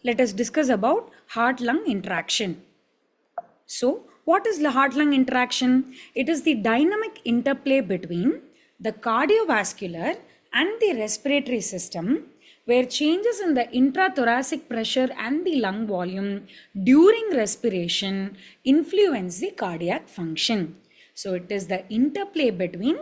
let us discuss about heart-lung interaction. So, what is the heart-lung interaction? It is the dynamic interplay between the cardiovascular and the respiratory system, where changes in the intrathoracic pressure and the lung volume during respiration influence the cardiac function. So, it is the interplay between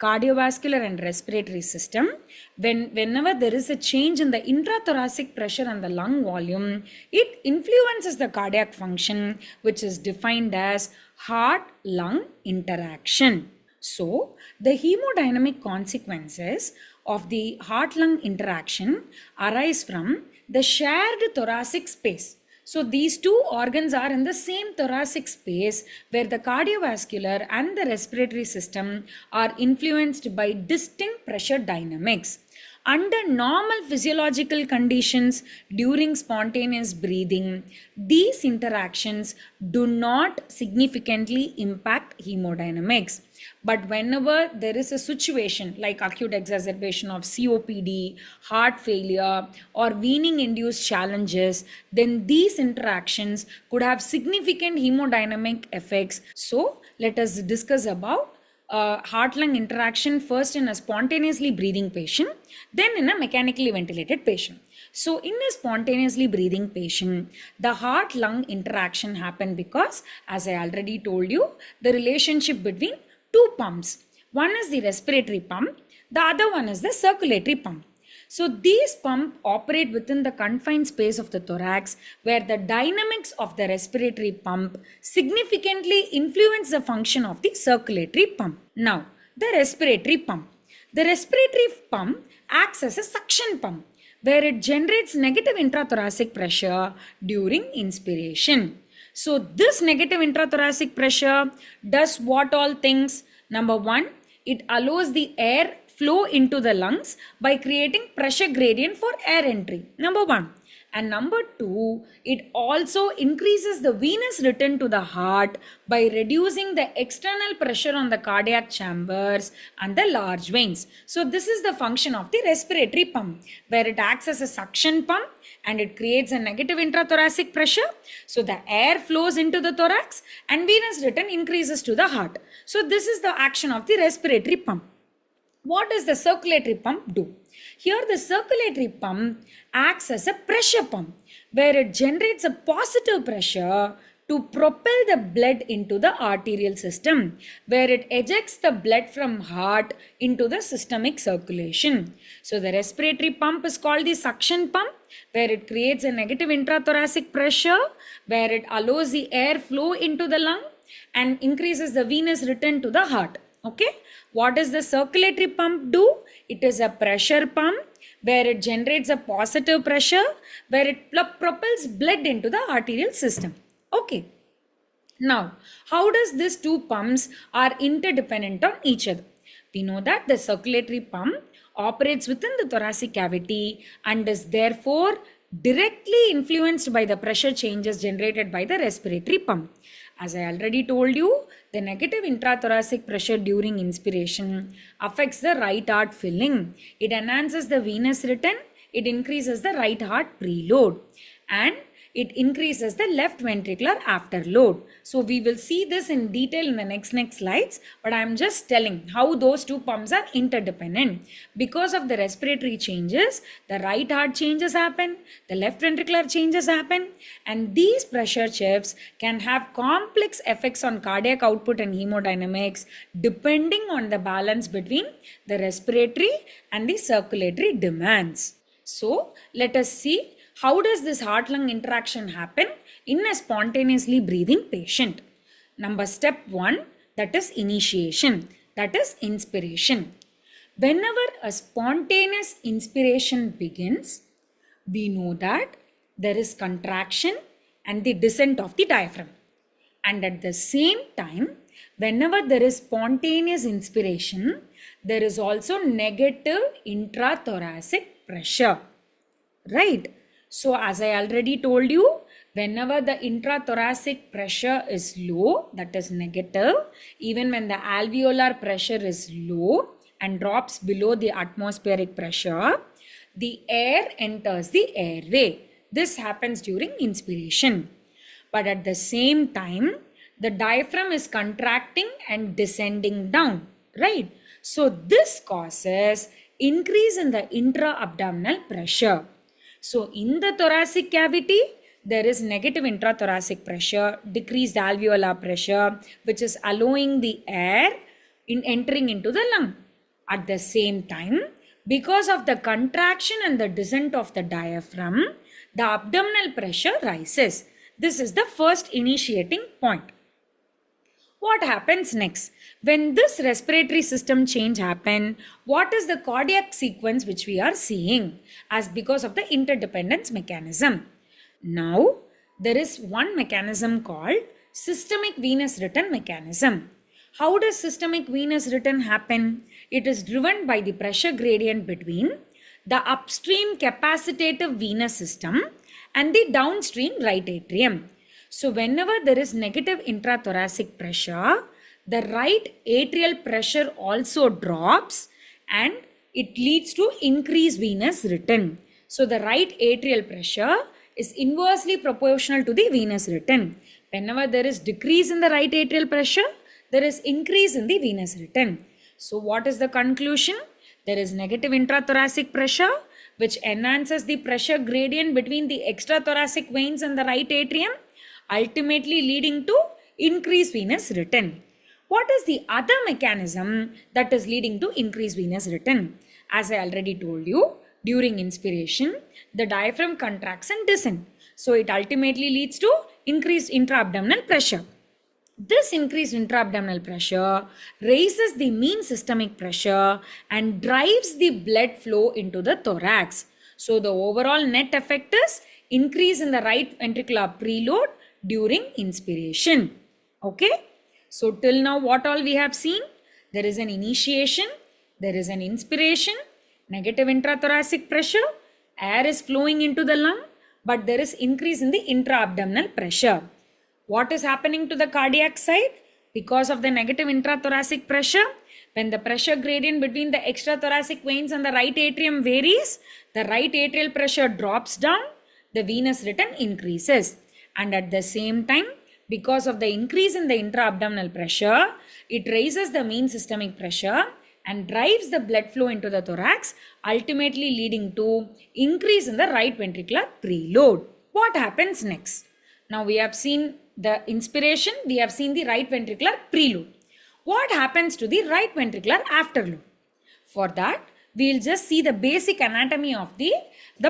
cardiovascular and respiratory system. Whenever there is a change in the intrathoracic pressure and the lung volume, it influences the cardiac function, which is defined as heart-lung interaction. So, the hemodynamic consequences of the heart-lung interaction arise from the shared thoracic space. So these two organs are in the same thoracic space where the cardiovascular and the respiratory system are influenced by distinct pressure dynamics. Under normal physiological conditions during spontaneous breathing, these interactions do not significantly impact hemodynamics. But whenever there is a situation like acute exacerbation of COPD, heart failure, or weaning-induced challenges, then these interactions could have significant hemodynamic effects. So, let us discuss about heart-lung interaction first in a spontaneously breathing patient, then in a mechanically ventilated patient. So in a spontaneously breathing patient, the heart-lung interaction happened because, as I already told you, the relationship between two pumps. One is the respiratory pump, the other one is the circulatory pump. So these pumps operate within the confined space of the thorax, where the dynamics of the respiratory pump significantly influence the function of the circulatory pump. Now, the respiratory pump. The respiratory pump acts as a suction pump, where it generates negative intrathoracic pressure during inspiration. So this negative intrathoracic pressure does what all things? Number one, it allows the air flow into the lungs by creating pressure gradient for air entry. Number one. And number two, it also increases the venous return to the heart by reducing the external pressure on the cardiac chambers and the large veins. So this is the function of the respiratory pump, where it acts as a suction pump and it creates a negative intrathoracic pressure. So the air flows into the thorax and venous return increases to the heart. So this is the action of the respiratory pump. What does the circulatory pump do? Here the circulatory pump acts as a pressure pump, where it generates a positive pressure to propel the blood into the arterial system, where it ejects the blood from heart into the systemic circulation. So the respiratory pump is called the suction pump, where it creates a negative intrathoracic pressure, where it allows the air flow into the lung and increases the venous return to the heart. Okay, what does the circulatory pump do? It is a pressure pump where it generates a positive pressure, where it propels blood into the arterial system. Okay. Now, how does these two pumps are interdependent on each other? We know that the circulatory pump operates within the thoracic cavity and is therefore directly influenced by the pressure changes generated by the respiratory pump. As I already told you, the negative intrathoracic pressure during inspiration affects the right heart filling. It enhances the venous return, it increases the right heart preload, and it increases the left ventricular afterload. So we will see this in detail in the next slides, but I am just telling how those two pumps are interdependent. Because of the respiratory changes, the right heart changes happen, the left ventricular changes happen, and these pressure shifts can have complex effects on cardiac output and hemodynamics depending on the balance between the respiratory and the circulatory demands. So let us see how does this heart-lung interaction happen in a spontaneously breathing patient. Step 1, that is initiation, that is inspiration. Whenever a spontaneous inspiration begins, we know that there is contraction and the descent of the diaphragm. And at the same time, whenever there is spontaneous inspiration, there is also negative intrathoracic pressure. Right? So as I already told you, whenever the intrathoracic pressure is low, that is negative, even when the alveolar pressure is low and drops below the atmospheric pressure, the air enters the airway. This happens during inspiration. But at the same time, the diaphragm is contracting and descending down, right? So this causes increase in the intra-abdominal pressure. So in the thoracic cavity, there is negative intrathoracic pressure, decreased alveolar pressure, which is allowing the air in entering into the lung. At the same time, because of the contraction and the descent of the diaphragm, the abdominal pressure rises. This is the first initiating point. What happens next? When this respiratory system change happen, what is the cardiac sequence which we are seeing as because of the interdependence mechanism? Now, there is one mechanism called systemic venous return mechanism. How does systemic venous return happen? It is driven by the pressure gradient between the upstream capacitative venous system and the downstream right atrium. So whenever there is negative intrathoracic pressure, the right atrial pressure also drops and it leads to increased venous return. So the right atrial pressure is inversely proportional to the venous return. Whenever there is decrease in the right atrial pressure, there is increase in the venous return. So what is the conclusion? There is negative intrathoracic pressure which enhances the pressure gradient between the extrathoracic veins and the right atrium, ultimately leading to increased venous return. What is the other mechanism that is leading to increased venous return? As I already told you, during inspiration, the diaphragm contracts and descends. So it ultimately leads to increased intra-abdominal pressure. This increased intra-abdominal pressure raises the mean systemic pressure and drives the blood flow into the thorax. So the overall net effect is increase in the right ventricular preload during inspiration. Okay. So till now what all we have seen? There is an initiation, there is an inspiration, negative intrathoracic pressure, air is flowing into the lung, but there is increase in the intra-abdominal pressure. What is happening to the cardiac side? Because of the negative intrathoracic pressure, when the pressure gradient between the extrathoracic veins and the right atrium varies, the right atrial pressure drops down, the venous return increases. And at the same time, because of the increase in the intra-abdominal pressure, it raises the mean systemic pressure and drives the blood flow into the thorax, ultimately leading to increase in the right ventricular preload. What happens next? Now we have seen the inspiration, we have seen the right ventricular preload. What happens to the right ventricular afterload? For that, we will just see the basic anatomy of the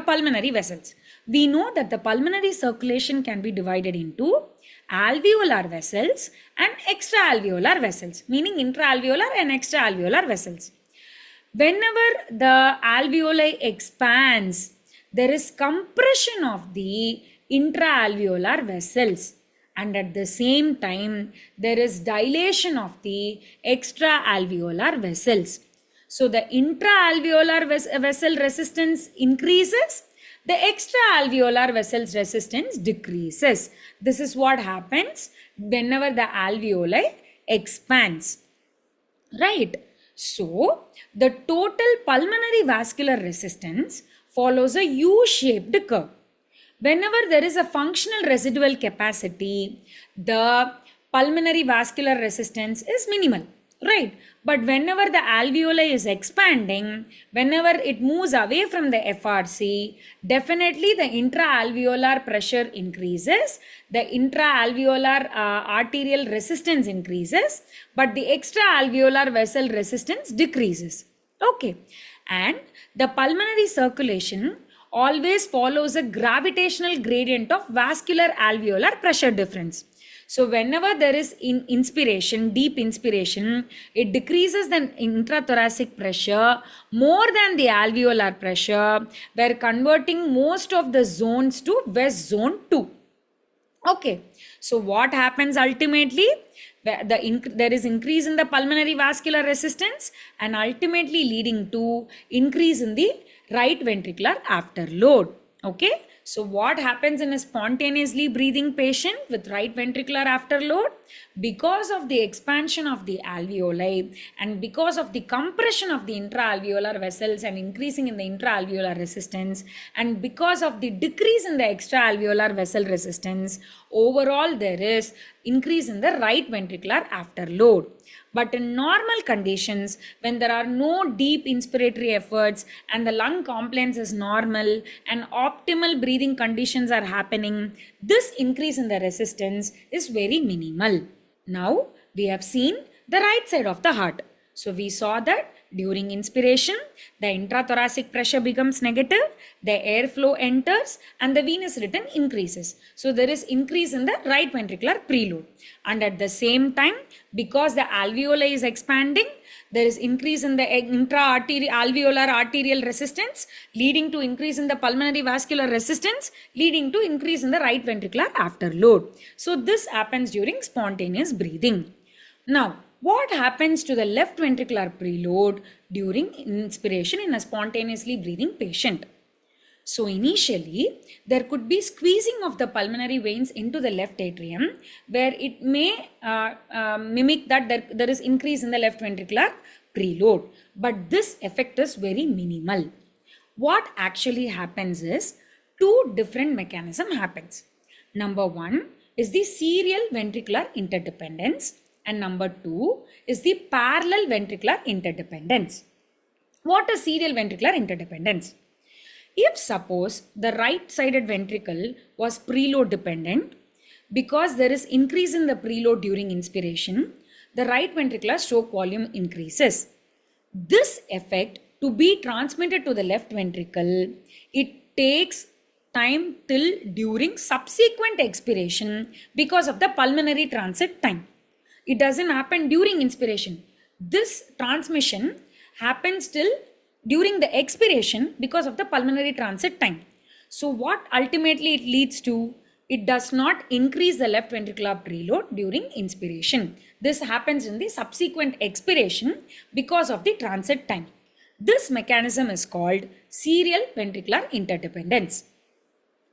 pulmonary vessels. We know that the pulmonary circulation can be divided into alveolar vessels and extraalveolar vessels, meaning intraalveolar and extraalveolar vessels. Whenever the alveoli expands, there is compression of the intraalveolar vessels, and at the same time there is dilation of the extraalveolar vessels. So the intraalveolar vessel resistance increases, the extraalveolar vessel's resistance decreases. This is what happens whenever the alveoli expands, right? So the total pulmonary vascular resistance follows a U-shaped curve. Whenever there is a functional residual capacity, the pulmonary vascular resistance is minimal, right? But whenever the alveoli is expanding, whenever it moves away from the FRC, definitely the intraalveolar pressure increases, the intraalveolar arterial resistance increases, but the extraalveolar vessel resistance decreases. Okay, and the pulmonary circulation always follows a gravitational gradient of vascular alveolar pressure difference. So whenever there is inspiration, deep inspiration, it decreases the intrathoracic pressure more than the alveolar pressure. We are converting most of the zones to West Zone 2. Okay, so what happens ultimately? There is increase in the pulmonary vascular resistance and ultimately leading to increase in the right ventricular afterload. Okay, So what happens in a spontaneously breathing patient with right ventricular afterload? Because of the expansion of the alveoli and because of the compression of the intraalveolar vessels and increasing in the intraalveolar resistance, and because of the decrease in the extraalveolar vessel resistance, overall there is increase in the right ventricular afterload. But in normal conditions, when there are no deep inspiratory efforts and the lung compliance is normal and optimal breathing conditions are happening, this increase in the resistance is very minimal. Now we have seen the right side of the heart. So we saw that during inspiration, the intrathoracic pressure becomes negative, the airflow enters and the venous return increases. So there is increase in the right ventricular preload. And at the same time, because the alveoli is expanding, there is increase in the intra-alveolar arterial resistance, leading to increase in the pulmonary vascular resistance, leading to increase in the right ventricular afterload. So this happens during spontaneous breathing. Now, what happens to the left ventricular preload during inspiration in a spontaneously breathing patient? So initially, there could be squeezing of the pulmonary veins into the left atrium, where it may mimic that there is increase in the left ventricular preload. But this effect is very minimal. What actually happens is, two different mechanisms happens. Number one is the serial ventricular interdependence. And number two is the parallel ventricular interdependence. What is serial ventricular interdependence? If suppose the right-sided ventricle was preload dependent, because there is increase in the preload during inspiration, the right ventricular stroke volume increases. This effect to be transmitted to the left ventricle, it takes time till during subsequent expiration because of the pulmonary transit time. It doesn't happen during inspiration. This transmission happens till during the expiration because of the pulmonary transit time. So what ultimately it leads to? It does not increase the left ventricular preload during inspiration. This happens in the subsequent expiration because of the transit time. This mechanism is called serial ventricular interdependence.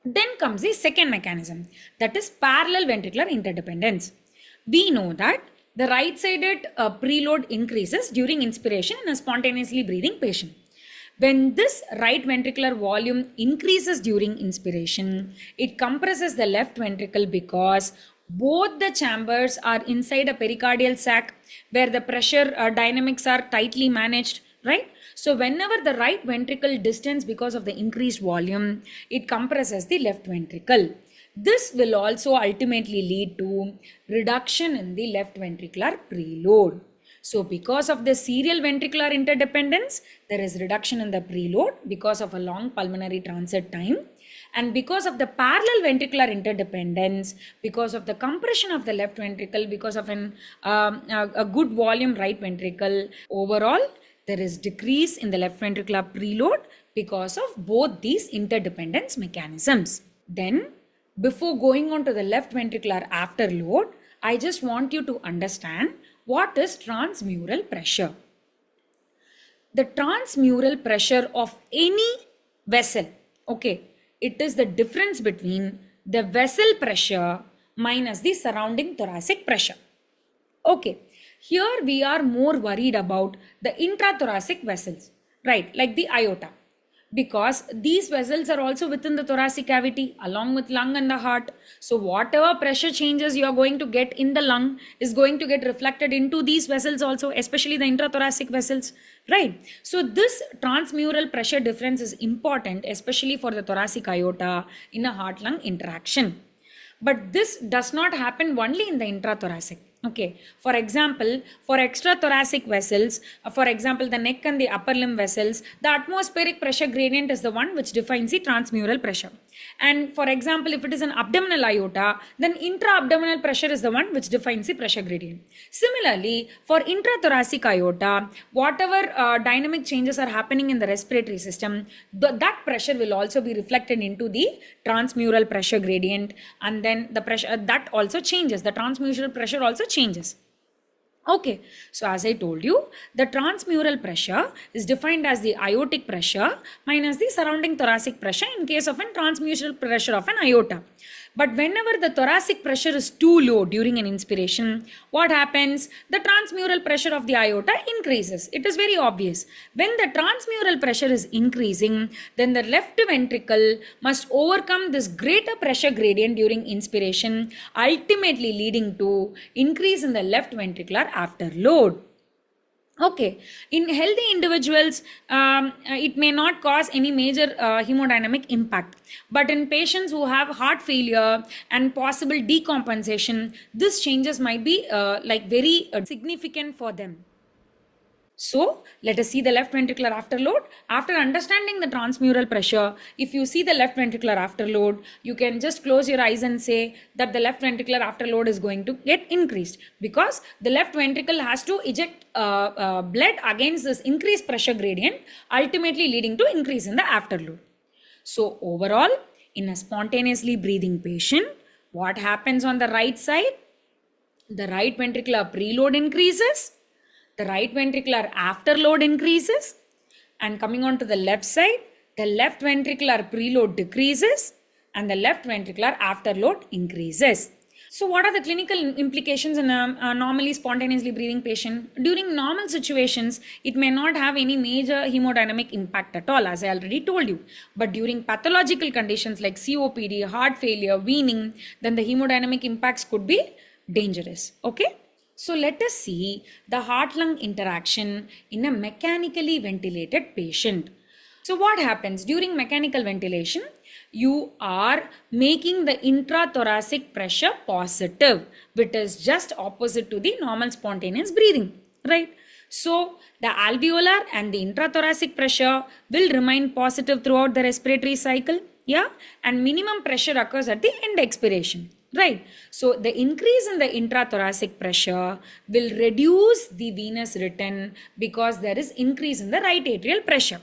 Then comes the second mechanism, that is parallel ventricular interdependence. We know that the right-sided preload increases during inspiration in a spontaneously breathing patient. When this right ventricular volume increases during inspiration, it compresses the left ventricle because both the chambers are inside a pericardial sac where the pressure dynamics are tightly managed, right? So whenever the right ventricle distends because of the increased volume, it compresses the left ventricle. This will also ultimately lead to reduction in the left ventricular preload. So because of the serial ventricular interdependence, there is reduction in the preload because of a long pulmonary transit time. And because of the parallel ventricular interdependence, because of the compression of the left ventricle, because of a good volume right ventricle, overall there is decrease in the left ventricular preload because of both these interdependence mechanisms. Then, before going on to the left ventricular afterload, I just want you to understand what is transmural pressure. The transmural pressure of any vessel, okay, it is the difference between the vessel pressure minus the surrounding thoracic pressure. Okay, here we are more worried about the intrathoracic vessels, right, like the aorta. Because these vessels are also within the thoracic cavity along with lung and the heart. So whatever pressure changes you are going to get in the lung is going to get reflected into these vessels also, especially the intrathoracic vessels, right? So this transmural pressure difference is important, especially for the thoracic aorta in a heart-lung interaction. But this does not happen only in the intrathoracic. Okay, for example, for extrathoracic vessels, for example, the neck and the upper limb vessels, the atmospheric pressure gradient is the one which defines the transmural pressure. And for example, if it is an abdominal aorta, then intra-abdominal pressure is the one which defines the pressure gradient. Similarly, for intrathoracic aorta, whatever dynamic changes are happening in the respiratory system, that pressure will also be reflected into the transmural pressure gradient, and then the pressure that also changes. The transmural pressure also changes. Okay, so as I told you, the transmural pressure is defined as the aortic pressure minus the surrounding thoracic pressure in case of a transmural pressure of an aorta. But whenever the thoracic pressure is too low during an inspiration, what happens? The transmural pressure of the aorta increases. It is very obvious. When the transmural pressure is increasing, then the left ventricle must overcome this greater pressure gradient during inspiration, ultimately leading to increase in the left ventricular afterload. Okay, in healthy individuals, it may not cause any major hemodynamic impact. But in patients who have heart failure and possible decompensation, these changes might be very significant for them. So, let us see the left ventricular afterload. After understanding the transmural pressure, if you see the left ventricular afterload, you can just close your eyes and say that the left ventricular afterload is going to get increased because the left ventricle has to eject blood against this increased pressure gradient, ultimately leading to increase in the afterload. So, overall, in a spontaneously breathing patient, what happens on the right side? The right ventricular preload increases, the right ventricular afterload increases, and coming on to the left side, the left ventricular preload decreases and the left ventricular afterload increases. So what are the clinical implications in a normally spontaneously breathing patient? During normal situations, it may not have any major hemodynamic impact at all, as I already told you. But during pathological conditions like COPD, heart failure, weaning, then the hemodynamic impacts could be dangerous. Okay? So let us see the heart-lung interaction in a mechanically ventilated patient. So what happens during mechanical ventilation? You are making the intrathoracic pressure positive, which is just opposite to the normal spontaneous breathing, right? So the alveolar and the intrathoracic pressure will remain positive throughout the respiratory cycle, yeah, and minimum pressure occurs at the end expiration. Right. So the increase in the intrathoracic pressure will reduce the venous return because there is increase in the right atrial pressure.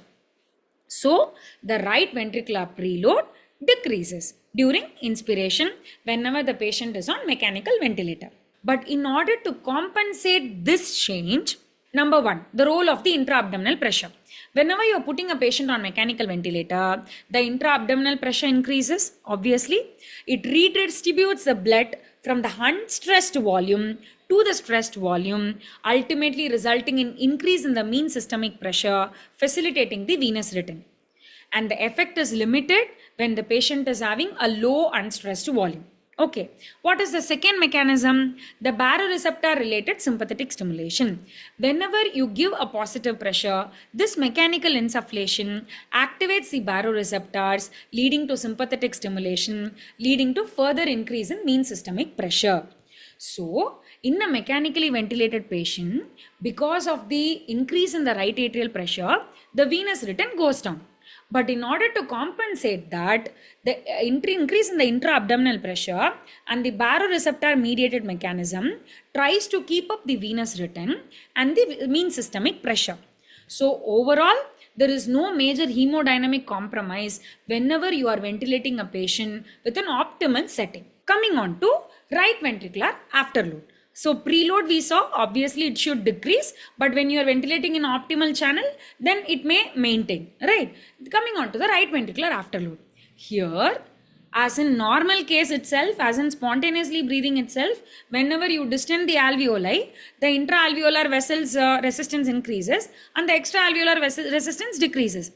So the right ventricular preload decreases during inspiration whenever the patient is on mechanical ventilator. But in order to compensate this change, number one, the role of the intra-abdominal pressure. Whenever you are putting a patient on mechanical ventilator, the intra-abdominal pressure increases, obviously. It redistributes the blood from the unstressed volume to the stressed volume, ultimately resulting in increase in the mean systemic pressure, facilitating the venous return. And the effect is limited when the patient is having a low unstressed volume. Okay, what is the second mechanism? The baroreceptor related sympathetic stimulation. Whenever you give a positive pressure, this mechanical insufflation activates the baroreceptors, leading to sympathetic stimulation, leading to further increase in mean systemic pressure. So, in a mechanically ventilated patient, because of the increase in the right atrial pressure, the venous return goes down. But in order to compensate that, the increase in the intra-abdominal pressure and the baroreceptor mediated mechanism tries to keep up the venous return and the mean systemic pressure. So overall, there is no major hemodynamic compromise whenever you are ventilating a patient with an optimal setting. Coming on to right ventricular afterload. So preload we saw, obviously it should decrease, but when you are ventilating in optimal channel, then it may maintain, right? Coming on to the right ventricular afterload. Here, as in normal case itself, as in spontaneously breathing itself, whenever you distend the alveoli, the intra-alveolar vessels resistance increases and the extra-alveolar resistance decreases.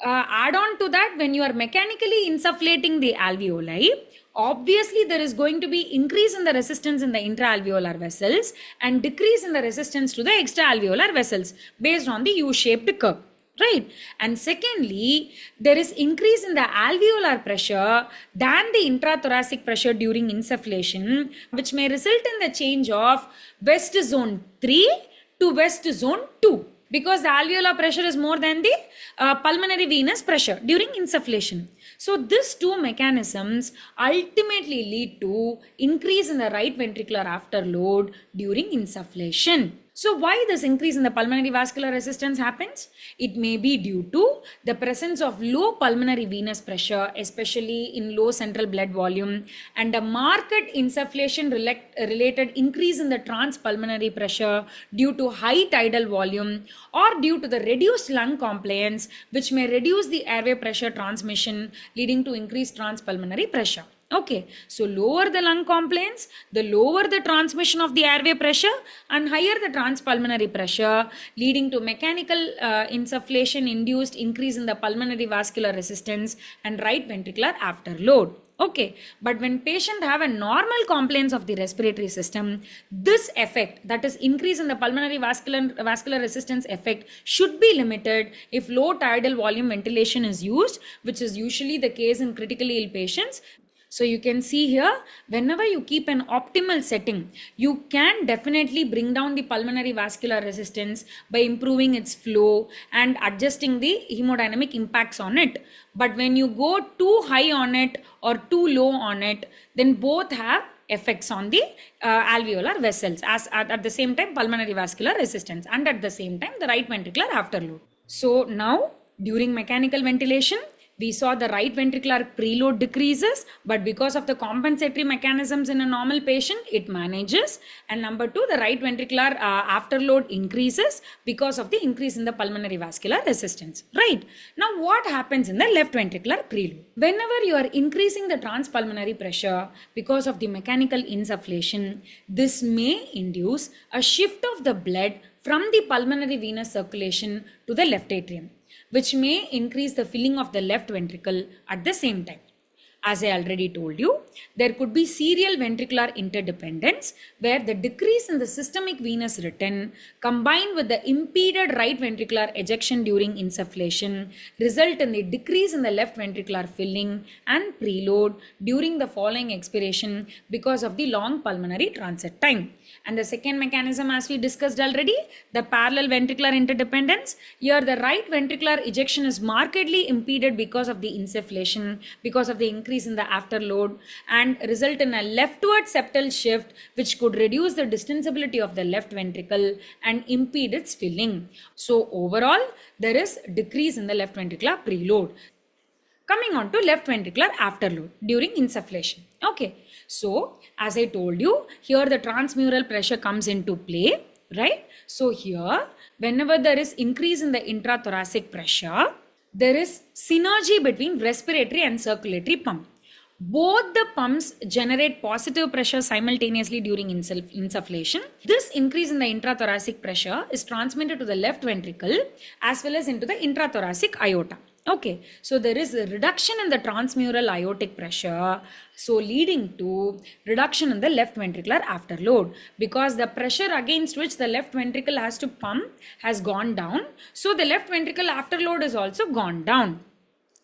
Add on to that, when you are mechanically insufflating the alveoli, obviously there is going to be increase in the resistance in the intra-alveolar vessels and decrease in the resistance to the extra-alveolar vessels based on the U-shaped curve, right? And secondly, there is increase in the alveolar pressure than the intrathoracic pressure during insufflation, which may result in the change of west zone 3 to west zone 2. Because the alveolar pressure is more than the pulmonary venous pressure during insufflation. So these two mechanisms ultimately lead to increase in the right ventricular afterload during insufflation. So why this increase in the pulmonary vascular resistance happens? It may be due to the presence of low pulmonary venous pressure, especially in low central blood volume, and a marked insufflation related increase in the transpulmonary pressure due to high tidal volume, or due to the reduced lung compliance, which may reduce the airway pressure transmission, leading to increased transpulmonary pressure. Okay, so lower the lung compliance, the lower the transmission of the airway pressure, and higher the transpulmonary pressure, leading to mechanical insufflation induced increase in the pulmonary vascular resistance and right ventricular afterload. Okay, but when patient have a normal compliance of the respiratory system, this effect, that is increase in the pulmonary vascular resistance effect, should be limited if low tidal volume ventilation is used, which is usually the case in critically ill patients. So you can see here, whenever you keep an optimal setting, you can definitely bring down the pulmonary vascular resistance by improving its flow and adjusting the hemodynamic impacts on it. But when you go too high on it or too low on it, then both have effects on the alveolar vessels, as at the same time pulmonary vascular resistance, and at the same time the right ventricular afterload. So now during mechanical ventilation, we saw the right ventricular preload decreases, but because of the compensatory mechanisms in a normal patient, it manages. And number two, the right ventricular afterload increases because of the increase in the pulmonary vascular resistance. Right. Now, what happens in the left ventricular preload? Whenever you are increasing the transpulmonary pressure because of the mechanical insufflation, this may induce a shift of the blood from the pulmonary venous circulation to the left atrium, which may increase the filling of the left ventricle at the same time. As I already told you, there could be serial ventricular interdependence, where the decrease in the systemic venous return combined with the impeded right ventricular ejection during insufflation result in the decrease in the left ventricular filling and preload during the following expiration because of the long pulmonary transit time. And the second mechanism, as we discussed already, the parallel ventricular interdependence. Here the right ventricular ejection is markedly impeded because of the insufflation, because of the increase in the afterload, and result in a leftward septal shift, which could reduce the distensibility of the left ventricle and impede its filling. So overall, there is decrease in the left ventricular preload. Coming on to left ventricular afterload during insufflation. Okay, so as I told you, here the transmural pressure comes into play, right? So here, whenever there is increase in the intrathoracic pressure, there is synergy between respiratory and circulatory pump. Both the pumps generate positive pressure simultaneously during insufflation. This increase in the intrathoracic pressure is transmitted to the left ventricle as well as into the intrathoracic aorta. Okay, so there is a reduction in the transmural aortic pressure, so leading to reduction in the left ventricular afterload, because the pressure against which the left ventricle has to pump has gone down, so the left ventricle afterload is also gone down.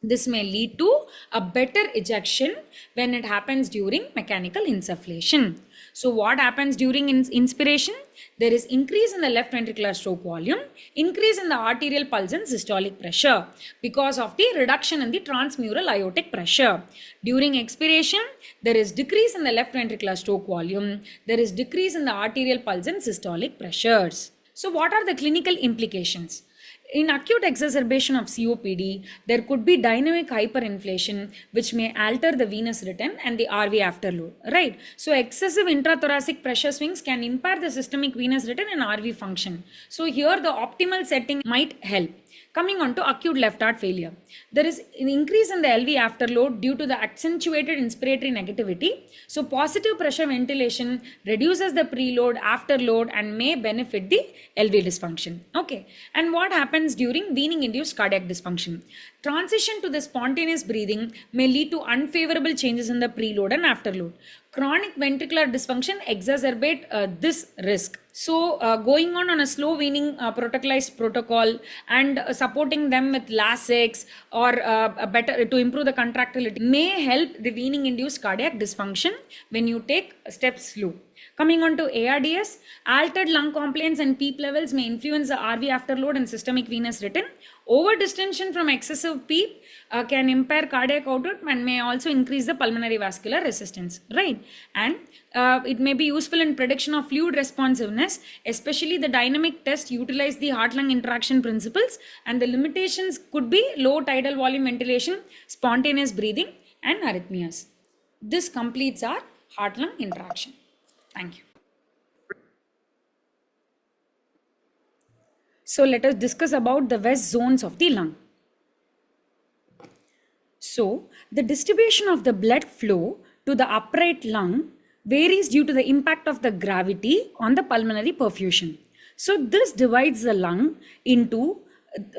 This may lead to a better ejection when it happens during mechanical insufflation. So what happens during inspiration? There is increase in the left ventricular stroke volume, increase in the arterial pulse and systolic pressure because of the reduction in the transmural aortic pressure. During expiration, there is decrease in the left ventricular stroke volume, there is decrease in the arterial pulse and systolic pressures. So what are the clinical implications? In acute exacerbation of COPD, there could be dynamic hyperinflation, which may alter the venous return and the RV afterload, right? So excessive intrathoracic pressure swings can impair the systemic venous return and RV function. So here the optimal setting might help. Coming on to acute left heart failure. There is an increase in the LV afterload due to the accentuated inspiratory negativity. So positive pressure ventilation reduces the preload, afterload, and may benefit the LV dysfunction. Okay. And what happens during weaning induced cardiac dysfunction? Transition to the spontaneous breathing may lead to unfavorable changes in the preload and afterload. Chronic ventricular dysfunction exacerbate this risk. So going on a slow weaning protocolized protocol and supporting them with Lasix or better to improve the contractility may help the weaning induced cardiac dysfunction when you take steps slow. Coming on to ARDS, altered lung compliance and PEEP levels may influence the RV afterload and systemic venous return. Overdistension from excessive PEEP can impair cardiac output and may also increase the pulmonary vascular resistance, right? And it may be useful in prediction of fluid responsiveness, especially the dynamic test utilize the heart-lung interaction principles, and the limitations could be low tidal volume ventilation, spontaneous breathing, and arrhythmias. This completes our heart-lung interaction. Thank you. So let us discuss about the West zones of the lung. So the distribution of the blood flow to the upright lung varies due to the impact of the gravity on the pulmonary perfusion. So this divides the lung into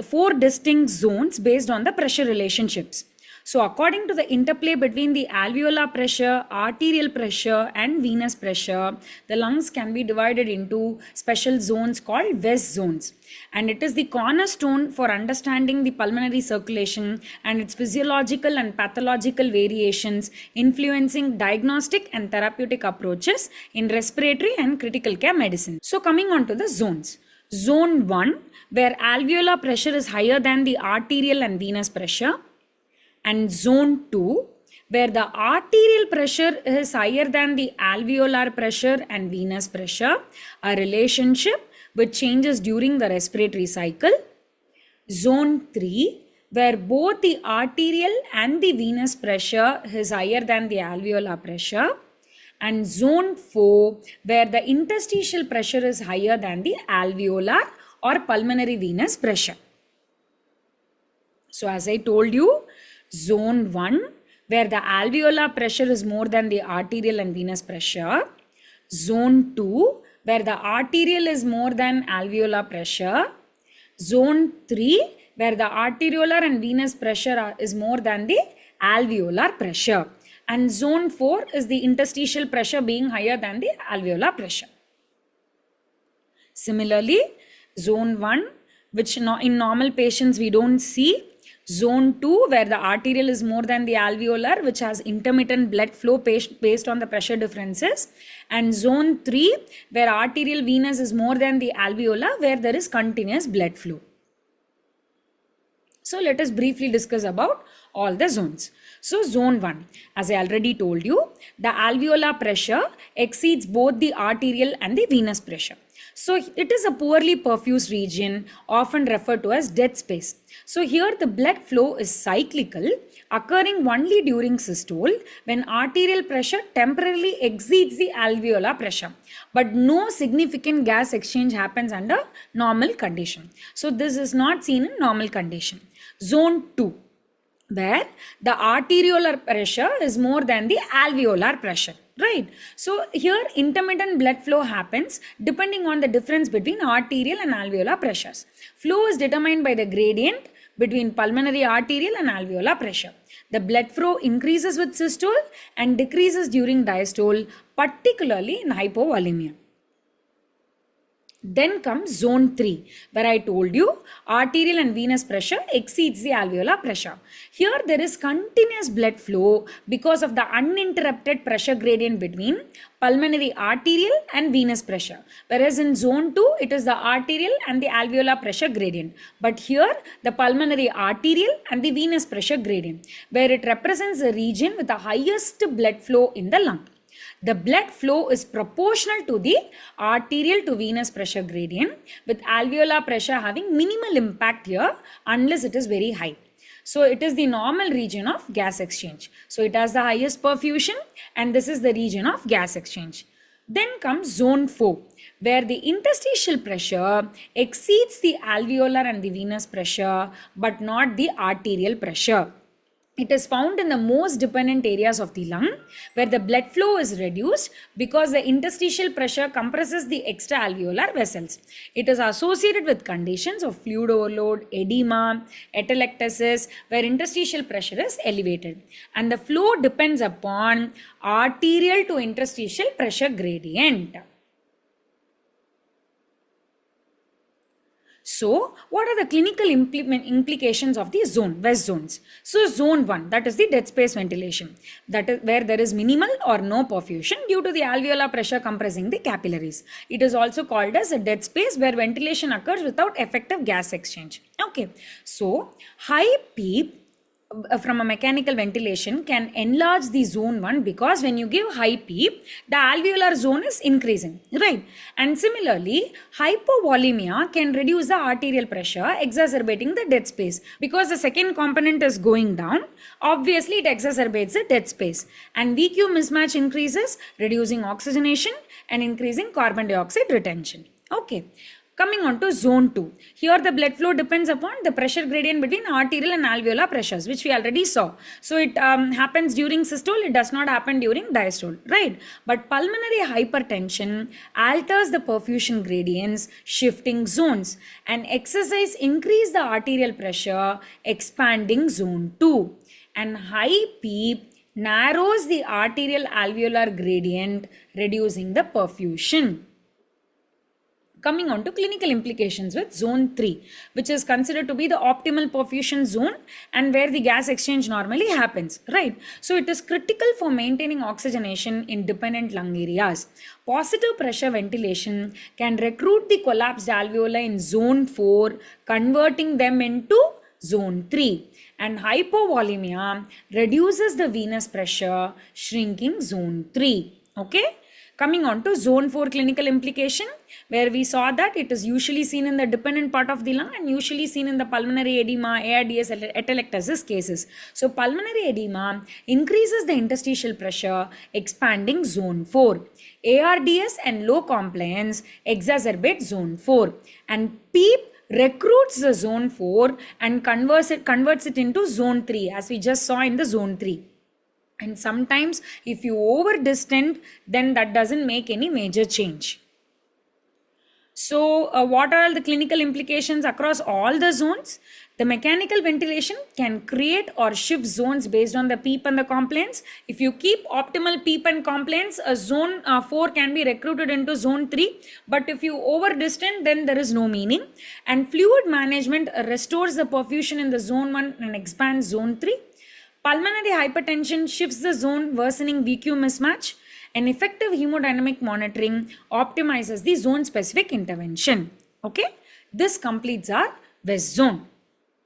4 distinct zones based on the pressure relationships. So according to the interplay between the alveolar pressure, arterial pressure and venous pressure, the lungs can be divided into special zones called West zones. And it is the cornerstone for understanding the pulmonary circulation and its physiological and pathological variations, influencing diagnostic and therapeutic approaches in respiratory and critical care medicine. So coming on to the zones. Zone 1, where alveolar pressure is higher than the arterial and venous pressure. And zone 2, where the arterial pressure is higher than the alveolar pressure and venous pressure, a relationship which changes during the respiratory cycle. Zone 3, where both the arterial and the venous pressure is higher than the alveolar pressure. And zone 4, where the interstitial pressure is higher than the alveolar or pulmonary venous pressure. So as I told you, Zone 1, where the alveolar pressure is more than the arterial and venous pressure. Zone 2, where the arterial is more than alveolar pressure. Zone 3, where the arteriolar and venous pressure is more than the alveolar pressure. And zone 4 is the interstitial pressure being higher than the alveolar pressure. Similarly, zone 1, which in normal patients we don't see. Zone 2, where the arterial is more than the alveolar, which has intermittent blood flow based on the pressure differences. And zone 3, where arterial venous is more than the alveolar, where there is continuous blood flow. So let us briefly discuss about all the zones. So zone 1, as I already told you, the alveolar pressure exceeds both the arterial and the venous pressure. So it is a poorly perfused region, often referred to as dead space. So here the blood flow is cyclical, occurring only during systole when arterial pressure temporarily exceeds the alveolar pressure. But no significant gas exchange happens under normal condition. So this is not seen in normal condition. Zone 2, where the arteriolar pressure is more than the alveolar pressure. Right. So here intermittent blood flow happens depending on the difference between arterial and alveolar pressures. Flow is determined by the gradient between pulmonary arterial and alveolar pressure. The blood flow increases with systole and decreases during diastole, particularly in hypovolemia. Then comes zone 3, where I told you arterial and venous pressure exceeds the alveolar pressure. Here there is continuous blood flow because of the uninterrupted pressure gradient between pulmonary arterial and venous pressure. Whereas in zone 2, it is the arterial and the alveolar pressure gradient. But here the pulmonary arterial and the venous pressure gradient, where it represents the region with the highest blood flow in the lung. The blood flow is proportional to the arterial to venous pressure gradient, with alveolar pressure having minimal impact here unless it is very high. So it is the normal region of gas exchange. So it has the highest perfusion and this is the region of gas exchange. Then comes zone 4, where the interstitial pressure exceeds the alveolar and the venous pressure but not the arterial pressure. It is found in the most dependent areas of the lung, where the blood flow is reduced because the interstitial pressure compresses the extra-alveolar vessels. It is associated with conditions of fluid overload, edema, atelectasis, where interstitial pressure is elevated. And the flow depends upon arterial to interstitial pressure gradient. So, what are the clinical implications of the West zones? So, zone 1, that is the dead space ventilation, that is where there is minimal or no perfusion due to the alveolar pressure compressing the capillaries. It is also called as a dead space where ventilation occurs without effective gas exchange. Okay, so high PEEP from a mechanical ventilation can enlarge the zone 1 because when you give high PEEP, the alveolar zone is increasing, right? And similarly, hypovolemia can reduce the arterial pressure, exacerbating the dead space. Because the second component is going down, obviously it exacerbates the dead space. And VQ mismatch increases, reducing oxygenation and increasing carbon dioxide retention. Okay. Coming on to zone 2. Here the blood flow depends upon the pressure gradient between arterial and alveolar pressures, which we already saw. So it happens during systole, it does not happen during diastole, right? But pulmonary hypertension alters the perfusion gradients, shifting zones, and exercise increase the arterial pressure, expanding zone 2. And high PEEP narrows the arterial alveolar gradient, reducing the perfusion. Coming on to clinical implications with zone 3, which is considered to be the optimal perfusion zone and where the gas exchange normally happens, right? So it is critical for maintaining oxygenation in dependent lung areas. Positive pressure ventilation can recruit the collapsed alveoli in zone 4, converting them into zone 3. And hypovolemia reduces the venous pressure, shrinking zone 3. Okay? Coming on to zone 4 clinical implication, where we saw that it is usually seen in the dependent part of the lung and usually seen in the pulmonary edema, ARDS, atelectasis cases. So pulmonary edema increases the interstitial pressure, expanding zone 4. ARDS and low compliance exacerbate zone 4. And PEEP recruits the zone 4 and converts it into zone 3, as we just saw in the zone 3. And sometimes if you over distend, then that doesn't make any major change. So what are the clinical implications across all the zones? The mechanical ventilation can create or shift zones based on the PEEP and the compliance. If you keep optimal PEEP and compliance, a zone 4 can be recruited into zone 3. But if you over distend, then there is no meaning. And fluid management restores the perfusion in the zone 1 and expands zone 3. Pulmonary hypertension shifts the zone, worsening VQ mismatch, and effective hemodynamic monitoring optimizes the zone-specific intervention. Okay, this completes our West zone.